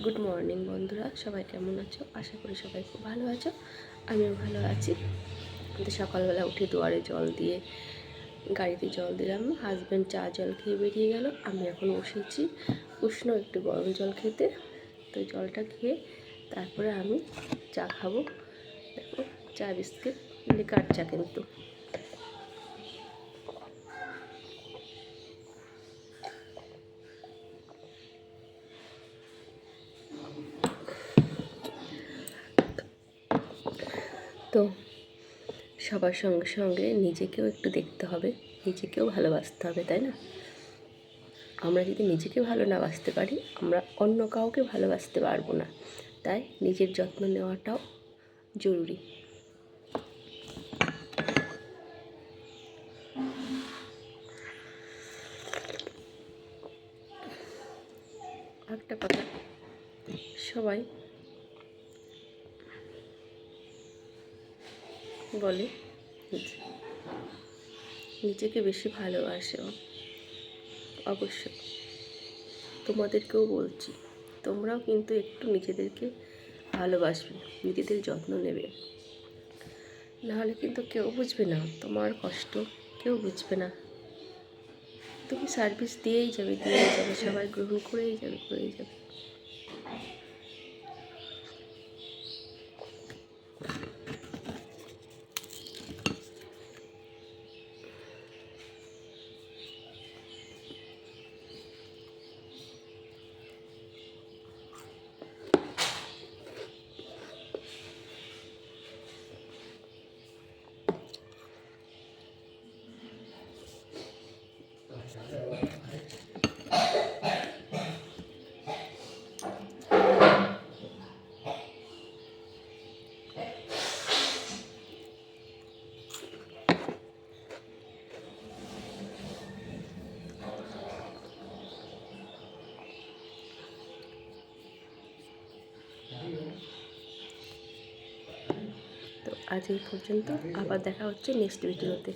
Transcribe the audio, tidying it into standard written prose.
Good morning বন্ধুরা, সবাই কেমন আছো? আশা করি সবাই খুব ভালো আছো। আমিও ভালো আছি। তো সকালবেলা উঠে দুয়ারে জল দিয়ে গাড়িতে জল দিলাম। হাজব্যান্ড চা জল খেয়ে বেরিয়ে গেল। আমি এখন বসেছি উষ্ণ একটু গরম জল খেতে। তো জলটা খেয়ে তারপরে আমি চা খাবো। দেখো, চা বিস্কিট, লিকার চা কিন্তু। তো সবার সঙ্গে সঙ্গে নিজেকেও একটু দেখতে হবে, নিজেকেও ভালোবাসতে হবে, তাই না? আমরা যদি নিজেকে ভালো না বাসতে পারি, আমরা অন্য কাউকে ভালোবাসতে পারবো না। তাই নিজের যত্ন নেওয়াটাও জরুরি। একটা কথা, সবাই বলে নিজেকে বেশি ভালোবাসো। অবশ্য তোমাদেরকেও বলছি, তোমরাও কিন্তু একটু নিজেদেরকে ভালোবাসবে, নিজেদের যত্ন নেবে। নাহলে কিন্তু কেউ বুঝবে না তোমার কষ্ট, কেউ বুঝবে না। তুমি সার্ভিস দিয়েই যাবে, সবাই গ্রহণ করেই যাবে। তো আজ এই পর্যন্ত, আবার দেখা হচ্ছে নেক্সট ভিডিওতে।